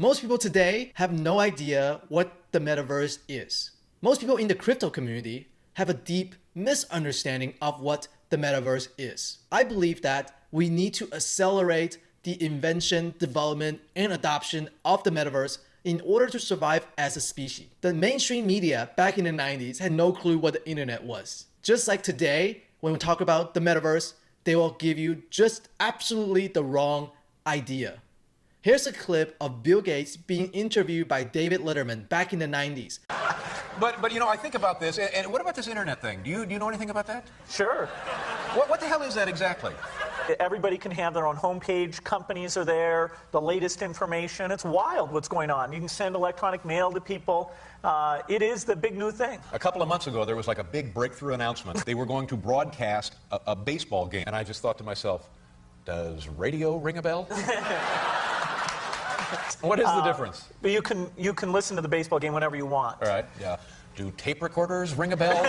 Most people today have no idea what the metaverse is. Most people in the crypto community have a deep misunderstanding of what the metaverse is. I believe that we need to accelerate the invention, development, and adoption of the metaverse in order to survive as a species. The mainstream media back in the 90s had no clue what the internet was. Just like today, when we talk about the metaverse, they will give you just absolutely the wrong idea. Here's a clip of Bill Gates being interviewed by David Letterman back in the 90s. But you know, I think about this, and what about this internet thing? Do you know anything about that? Sure. What the hell is that exactly? Everybody can have their own homepage. Companies are there, the latest information. It's wild what's going on. You can send electronic mail to people. It is the big new thing. A couple of months ago, there was like a big breakthrough announcement. They were going to broadcast a baseball game. And I just thought to myself, does radio ring a bell? What is the difference? But you can listen to the baseball game whenever you want. All right, yeah. Do tape recorders ring a bell?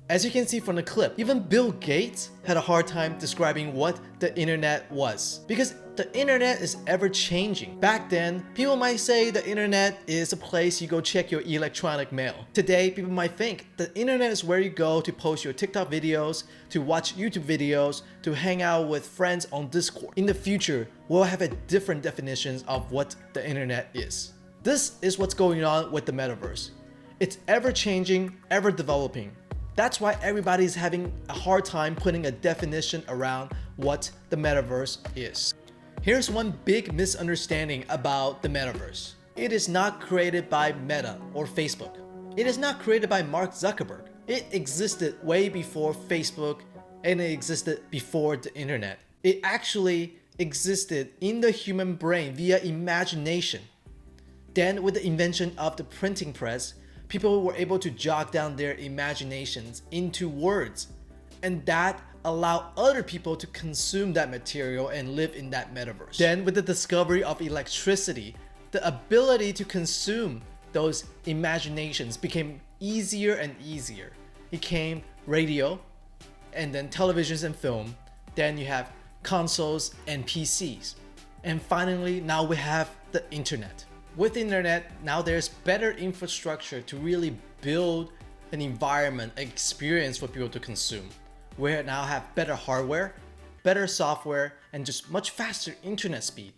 As you can see from the clip, even Bill Gates had a hard time describing what the internet was, because the internet is ever changing. Back then, people might say the internet is a place you go check your electronic mail. Today, people might think the internet is where you go to post your TikTok videos, to watch YouTube videos, to hang out with friends on Discord. In the future, we'll have a different definitions of what the internet is. This is what's going on with the metaverse. It's ever changing, ever developing. That's why everybody's having a hard time putting a definition around what the metaverse is. Here's one big misunderstanding about the metaverse. It is not created by Meta or Facebook. It is not created by Mark Zuckerberg. It existed way before Facebook, and it existed before the internet. It actually existed in the human brain via imagination. Then with the invention of the printing press, people were able to jot down their imaginations into words, and that allowed other people to consume that material and live in that metaverse. Then with the discovery of electricity, the ability to consume those imaginations became easier and easier. It came radio, and then televisions and film. Then you have consoles and PCs. And finally, now we have the internet. With the internet, now there's better infrastructure to really build an environment, an experience for people to consume. We now have better hardware, better software, and just much faster internet speed.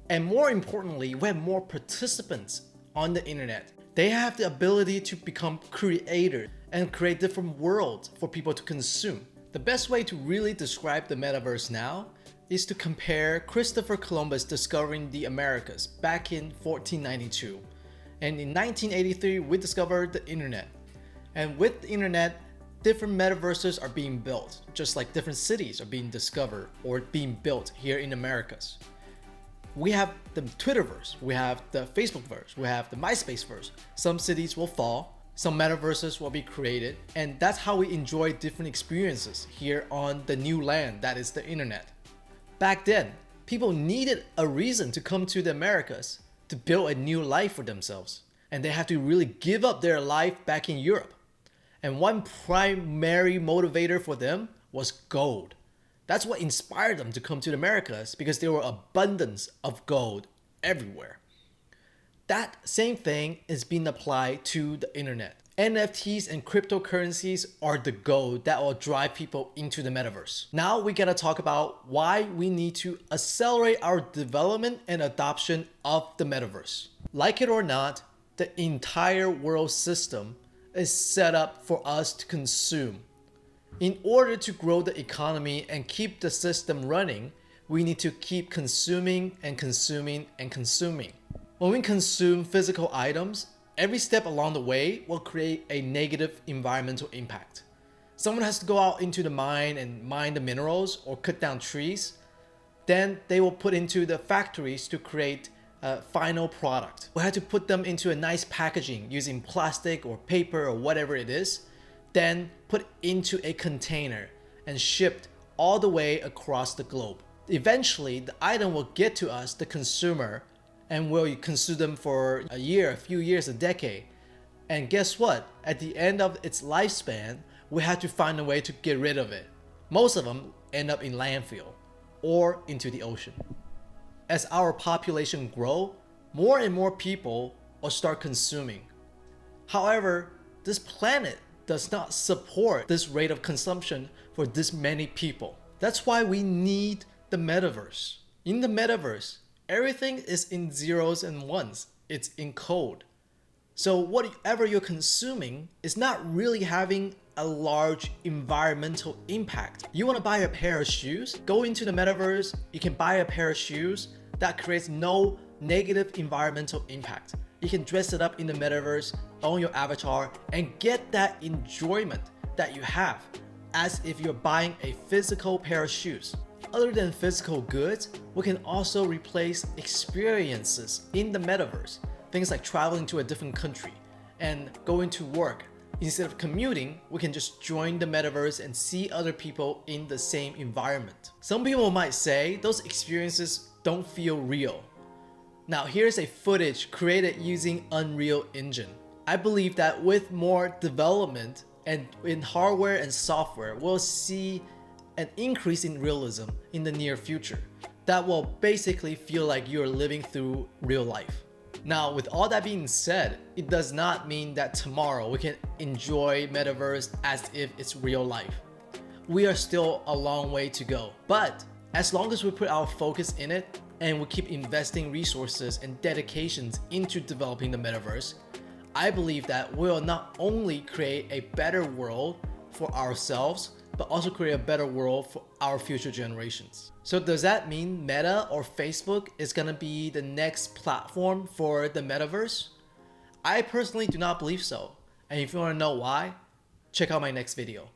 And more importantly, we have more participants on the internet. They have the ability to become creators and create different worlds for people to consume. The best way to really describe the metaverse now is to compare Christopher Columbus discovering the Americas back in 1492. And in 1983, we discovered the internet. And with the internet, different metaverses are being built, just like different cities are being discovered or being built here in Americas. We have the Twitterverse, we have the Facebookverse, we have the MySpaceverse. Some cities will fall, some metaverses will be created, and that's how we enjoy different experiences here on the new land that is the internet. Back then, people needed a reason to come to the Americas to build a new life for themselves. And they had to really give up their life back in Europe. And one primary motivator for them was gold. That's what inspired them to come to the Americas, because there were abundance of gold everywhere. That same thing is being applied to the internet. NFTs and cryptocurrencies are the gold that will drive people into the metaverse. Now we gotta talk about why we need to accelerate our development and adoption of the metaverse. Like it or not, the entire world system is set up for us to consume. In order to grow the economy and keep the system running, we need to keep consuming and consuming and consuming. When we consume physical items, every step along the way will create a negative environmental impact. Someone has to go out into the mine and mine the minerals or cut down trees. Then they will put into the factories to create a final product. We have to put them into a nice packaging using plastic or paper or whatever it is, then put into a container and shipped all the way across the globe. Eventually, the item will get to us, the consumer, and we'll consume them for a year, a few years, a decade. And guess what? At the end of its lifespan, we have to find a way to get rid of it. Most of them end up in landfill or into the ocean. as our population grow, more and more people will start consuming. However, this planet does not support this rate of consumption for this many people. That's why we need the metaverse. In the metaverse, everything is in zeros and ones. It's in code. So whatever you're consuming is not really having a large environmental impact. You want to buy a pair of shoes? Go into the metaverse, you can buy a pair of shoes that creates no negative environmental impact. You can dress it up in the metaverse on your avatar and get that enjoyment that you have as if you're buying a physical pair of shoes. Other than physical goods, we can also replace experiences in the metaverse. Things like traveling to a different country and going to work. Instead of commuting, we can just join the metaverse and see other people in the same environment. Some people might say those experiences don't feel real. Now here's a footage created using Unreal Engine. I believe that with more development and in hardware and software, we'll see an increase in realism in the near future that will basically feel like you're living through real life. Now, with all that being said, it does not mean that tomorrow we can enjoy Metaverse as if it's real life. We are still a long way to go. But as long as we put our focus in it and we keep investing resources and dedications into developing the Metaverse, I believe that we'll not only create a better world for ourselves, but also create a better world for our future generations. So does that mean Meta or Facebook is gonna be the next platform for the Metaverse? I personally do not believe so. And if you wanna know why, check out my next video.